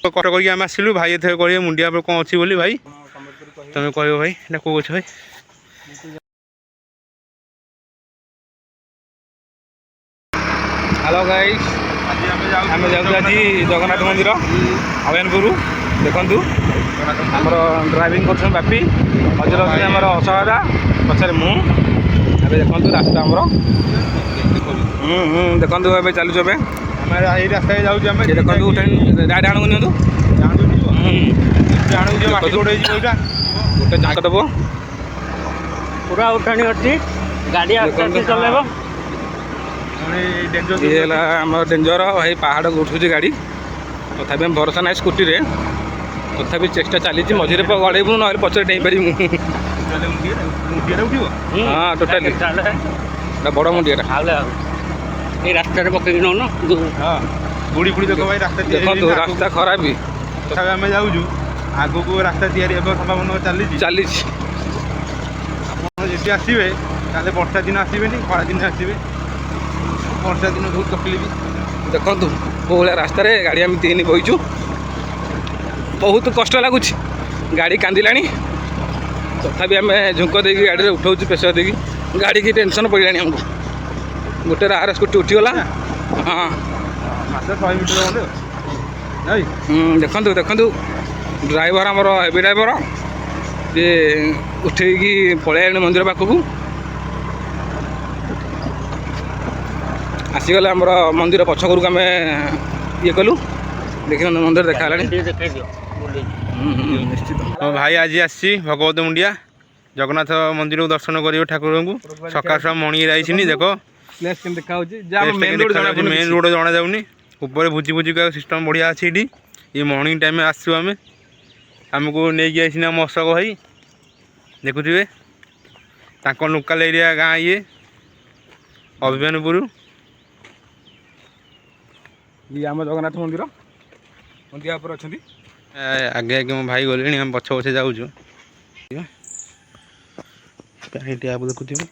Cut करके आम आसलु भाई एथर कह मुंडिया पर कौन अच्छी बोली भाई तुम कह भाई एटा कौ गछ भाई हेलो गाइस आम जाऊँ आज जगन्नाथ मंदिर अभयनपुर देखु आमर ड्राइविंग कर बापी मझे आमर असहादा पचार मुझे देखु रास्ता आमर देखु ए चलुच रास्ता जाऊँ देखो गाड़ी आणु नि गोटे झाँक देव पूरा उठाणी अच्छी गाड़ी चलेब आम डेंजर भाई पहाड़ को उठू गाड़ी तथा भरोसा ना स्कूटी रे तथा चेष्टा चली मझे गड़ेबू ना पचर डेई पार हाँ टोटाली बड़ मुंडिया रास्ता पकड़ नौन बुड़ी बुड़ी देख भाई रास्ता देखो रास्ता खराब तथा आम जाऊँ आग को रास्ता तैयारी संभावना चली जी आसवे वर्षा दिन आसबे खरा दिन आसबे वर्षा दिन बहुत तकलीफ देखु कौ भाया रास्त गाड़ी आम तीन बहीचु बहुत कष्ट लगुच गाड़ी कांदिला तथा आम झुंक दे गाड़ी उठाऊ प्रेसर दे गाड़ी की टेंशन पड़ा आमको गोटे आर स्कूटी उठीगला हाँ 100 मीटर देखु देखु ड्राइवर आमर हेवी ड्राइवर जे उठे पलि मंदिर पाखक आसीगले आमर मंदिर पछक आम ये कलु देख मंदिर देखा निश्चित भाई आज आसी भगवत मुंडिया जगन्नाथ मंदिर को दर्शन कर ठाकुर को सका सब मणि आई देख मेन रोड जना जाऊनी ऊपर भुजी भुजी का सिस्टम बढ़िया अच्छी ये मर्निंग टाइम आसू आम आमको नहीं आईना मो अशोक भाई देखुए लोकाल एरिया गाँ ये अभिमानपुर ये आम जगन्नाथ मंदिर मंदिर पर अच्छा आगे आगे मो भाई गले आम पछ पछे जाऊँ टैप देखुए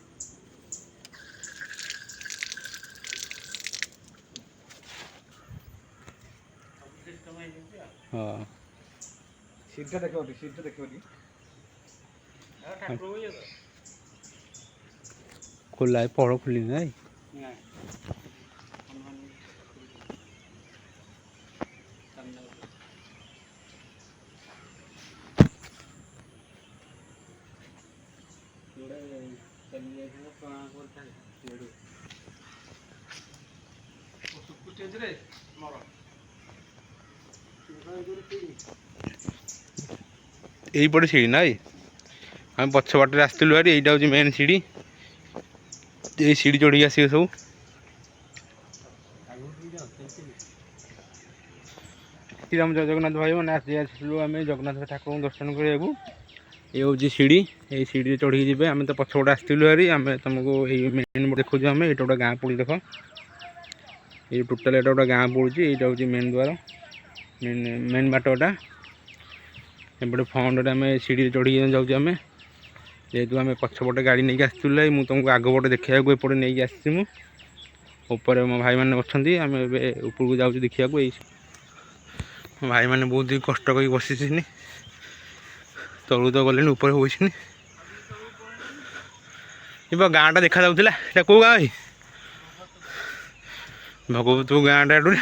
हाँ सीधा देखो खुला है पढ़ खुली ना यहीपटे सीढ़ी ना आम पछ बाटे आसलु भाई यहाँ हूँ मेन सीढ़ी ये सीढ़ी चढ़ी आसवे सब श्रीराम जय जगन्नाथ भाई मैंने आसलु आम जगन्नाथ ठाकुर दर्शन करने ये हूँ सीढ़ी ये सीढ़ी चढ़ी जी आम तो पछपटे आसलु भाई आम तुमको ये मेन देखो आम ये गोटे गाँ पड़ी देख ये टोटाल ये गोटे गाँ पड़ी यहाँ हूँ मेन द्वार मेन बाटटा एपटे फ्रंट आम सीढ़ी चढ़ी जाऊँ आम जेहेतु आम पछपटे गाड़ी नहीं आसुला मुझे तुमको आगपटे देखा एपटे नहीं आसी ऊपर मो भाई मैंने अच्छा आम ऊपर को जाऊँ देखा भाई मैंने बहुत ही कष्ट कर बसी तलू तो गले ऊपर हो गाँटा देखा जाऊला कौ गाँ भगवत गाँटा देखुए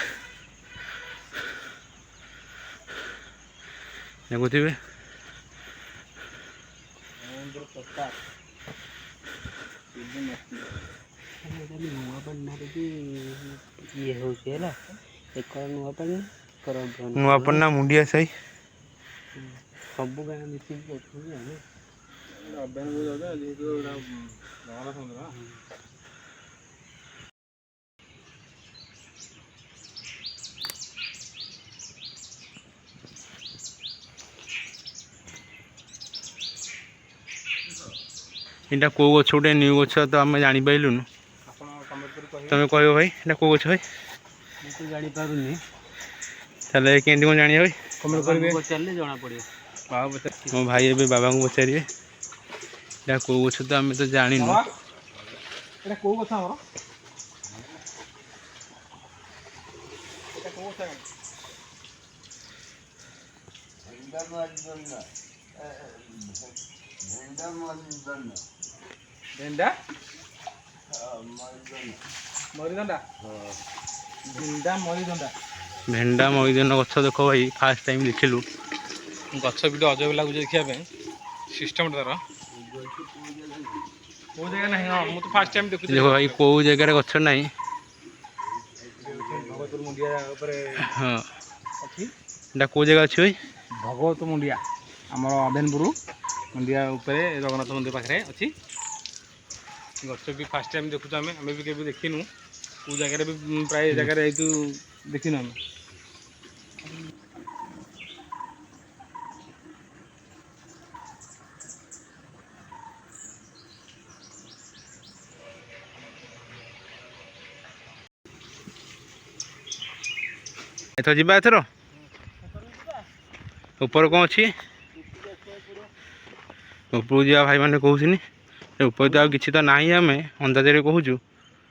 नुआपन्ना मुंडिया साई सब गाँ इटा कौ गछ गोटे न्यू गछ तो आम जापारूँ तुम कह भाई इटा कौ गछ भाई ताले केमती कौन जाना भाई कमेंट करेंगे जना पड़े मो भाई ए बाबा को पचारे इटा कौ गछ तो आम तो जानी ଭେଣ୍ଡା ମରିଦଣ୍ଡା ଭେଣ୍ଡା ମଇଦନ ଗଛ ଦେଖ ଭାଇ ଫାଷ୍ଟ ଟାଇମ୍ ଦେଖିଲୁ। ଗଛ ବି ଅଜବ ଲାଗୁଛି ଦେଖିବା ପାଇଁ ସିଷ୍ଟମ୍ ତାର କୋଉ ଜାଗା ନାହିଁ। ହଁ ମୁଁ ତ ଫାଷ୍ଟ ଟାଇମ୍ ଦେଖୁଛି। ଦେଖ ଭାଇ କୋଉ ଜାଗାରେ ଗଛ ନାହିଁ। ଭଗତପୁର ମୁଣ୍ଡିଆ ଉପରେ ହଁ ଅଛି। ଏଇଟା କୋଉ ଜାଗା ଅଛି ଭାଇ? ଭଗବତ ମୁଣ୍ଡିଆ ଆମର ଅଧେନପୁର ମୁଣ୍ଡିଆ ଉପରେ ଜଗନ୍ନାଥ ମନ୍ଦିର ପାଖରେ ଅଛି। ଗଛ ବି ଫାଷ୍ଟ ଟାଇମ୍ ଦେଖୁଛୁ ଆମେ ବି କେବେ ଦେଖିନୁ। କେଉଁ ଜାଗାରେ ବି ପ୍ରାୟ ଜାଗାରେ ଏଇଠୁ ଦେଖିନୁ ଆମେ। ଏଥର ଯିବା ଏଥର ଉପରେ କ'ଣ ଅଛି? ଉପରକୁ ଯିବା ଭାଇମାନେ କହୁଛନ୍ତି। ଉପରେ ତ ଆଉ କିଛି ତ ନାହିଁ ଆମେ ଅନ୍ଦାଜରେ କହୁଛୁ।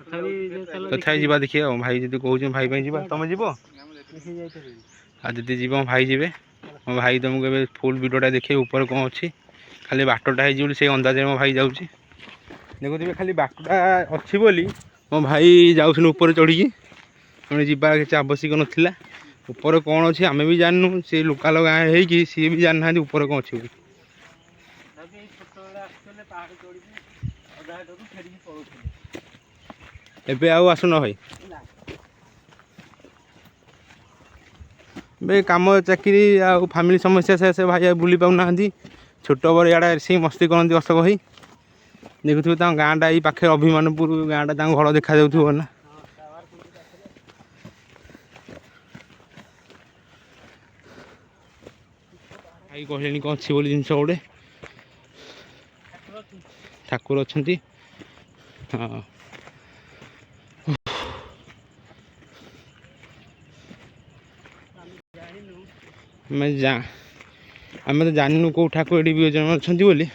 ତଥାପି ଯିବା ଦେଖିବା ଆଉ। ଭାଇ ଯଦି କହୁଛନ୍ତି ଭାଇ ପାଇଁ ଯିବା। ତମେ ଯିବ? ଆଉ ଯଦି ଯିବ ମୋ ଭାଇ ଯିବେ। ମୋ ଭାଇ ତମକୁ ଏବେ ଫୁଲ୍ ଭିଡ଼ିଓଟା ଦେଖେଇବେ ଉପରେ କ'ଣ ଅଛି। ଖାଲି ବାଟଟା ହେଇଛି ବୋଲି ସେଇ ଅନ୍ଦାଜରେ ମୋ ଭାଇ ଯାଉଛି। ଦେଖୁଥିବେ ଖାଲି ବାଟଟା ଅଛି ବୋଲି ମୋ ଭାଇ ଯାଉଛନ୍ତି ଉପରେ ଚଢ଼ିକି। ଆମେ ଯିବାର କିଛି ଆବଶ୍ୟକ ନଥିଲା। ଉପରେ କ'ଣ ଅଛି ଆମେ ବି ଜାଣିନୁ। ସେ ଲୋକାଲ ଗାଁ ହେଇକି ସିଏ ବି ଜାଣିନାହାନ୍ତି ଉପରେ କ'ଣ ଅଛି ବୋଲି। ଏବେ ଆଉ ଆସୁନ ଭାଇ। ଏବେ କାମ ଚାକିରି ଆଉ ଫ୍ୟାମିଲି ସମସ୍ୟା ସେ ଭାଇ ଆଉ ବୁଲି ପାରୁନାହାନ୍ତି। ଛୋଟ ବଡ଼ ଇଆଡ଼େ ଆସିକି ମସ୍ତି କରନ୍ତି ଅଶୋକ ଭାଇ। ଦେଖୁଥିବେ ତାଙ୍କ ଗାଁଟା ଏଇ ପାଖରେ ଅଭିମାନପୁର ଗାଁଟା ତାଙ୍କ ଘର ଦେଖାଯାଉଥିବ ନା। ଭାଇ କହିଲେଣି କ'ଣ ଅଛି ବୋଲି ଜିନିଷ ଗୋଟେ। ଠାକୁର ଅଛନ୍ତି। ହଁ ଆମେ ତ ଜାଣିନୁ କେଉଁ ଠାକୁର ଏଠି ବିରାଜମାନ ଅଛନ୍ତି ବୋଲି।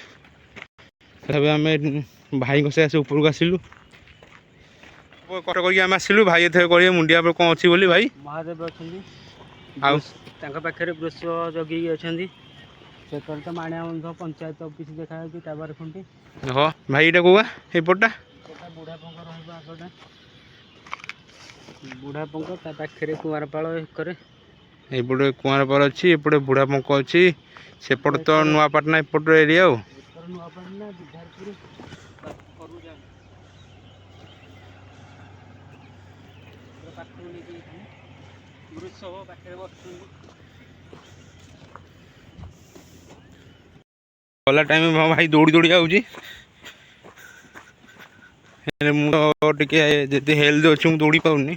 ତଥାପି ଆମେ ଭାଇଙ୍କ ସହ ଆସି ଉପରକୁ ଆସିଲୁ। କଟ କରିକି ଆମେ ଆସିଲୁ। ଭାଇ ଏଥର କହିବେ ମୁଣ୍ଡିଆ ଉପରେ କ'ଣ ଅଛି ବୋଲି। ଭାଇ ମହାଦେବ ଅଛନ୍ତି ଆଉ ତାଙ୍କ ପାଖରେ ବୃଷ ଜଗିକି ଅଛନ୍ତି। ସେକରେ ତ ମାଣିଆ ବନ୍ଧ ପଞ୍ଚାୟତ ଅଫିସ ଦେଖାଯାଉଛି ଟାୱାର ଖୁଣ୍ଟି। ହଁ ଭାଇ ଏଇଟା କୋଉ ଏପଟଟା? ବୁଢ଼ା ପଙ୍କ ରହିବ ଆଗଟା। ବୁଢ଼ା ପଙ୍କ ତା ପାଖରେ କୁଆଁରପାଳ ଏକରେ। ଏପଟେ କୁଆଁରପାଳ ଅଛି। ଏପଟେ ବୁଢ଼ା ପଙ୍କ ଅଛି। ସେପଟେ ତ ନୂଆପାଟଣା ଏପଟ ଏରିଆ ଆଉ। ନୂଆପାଟଣା ବିଧାରପୁର ପାଖରୁ ନେଇକି ବୃଷଭ ପାଖରେ ବସୁଛନ୍ତି। ଗଲା ଟାଇମ୍ ମୋ ଭାଇ ଦୌଡ଼ି ଦୌଡ଼ି ଯାଉଛି। ମୁଁ ତ ଟିକେ ଯଦି ହେଲ୍ଥ ଅଛି ମୁଁ ଦୌଡ଼ି ପାରୁନି।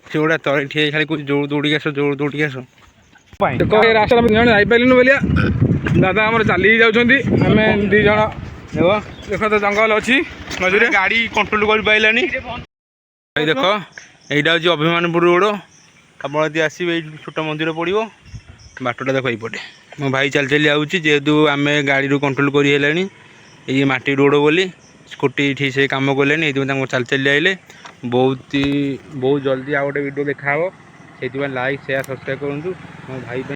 ସେ ଗୁଡ଼ା ତଳେ ଠିଆ ହେଇ ଖାଲି କହୁଛି ଯୋଉ ଦୌଡ଼ିକି ଆସ ଯୋଉ ଦୌଡ଼ିକି ଆସ। ରାସ୍ତାରେ ଆମେ ଜଣେ ଯାଇପାରିଲୁନି ବୋଲିଆ ଦାଦା ଆମର ଚାଲିକି ଯାଉଛନ୍ତି। ଆମେ 2 ଜଣ ଦେଖ ତ ଜଙ୍ଗଲ ଅଛି ମଝିରେ ଗାଡ଼ି କଣ୍ଟ୍ରୋଲ କରିପାରିଲାନି। ଭାଇ ଦେଖ ଏଇଟା ହେଉଛି ଅଭିମାନପୁର ରୋଡ଼। ଆପଣ ଯଦି ଆସିବେ ଏଇ ଛୋଟ ମନ୍ଦିର ପଡ଼ିବ। ବାଟଟା ଦେଖ ଏଇପଟେ ମୋ ଭାଇ ଚାଲି ଚାଲି ଯାଉଛି। ଯେହେତୁ ଆମେ ଗାଡ଼ିରୁ କଣ୍ଟ୍ରୋଲ କରି ହେଲାଣି ଏଇ ମାଟି ରୋଡ଼ ବୋଲି ସ୍କୁଟି ଏଠି ସେ କାମ କଲେଣି। ଏଇଥିପାଇଁ ତାଙ୍କୁ ଚାଲି ଚାଲି ଆଇଲେ। ବହୁତ ଜଲ୍ଦି ଆଉ ଗୋଟେ ଭିଡ଼ିଓ ଦେଖାହେବ। ସେଇଥିପାଇଁ ଲାଇକ୍ ସେୟାର ସବସ୍କ୍ରାଇବ୍ କରନ୍ତୁ ମୋ ଭାଇ ପାଇଁ।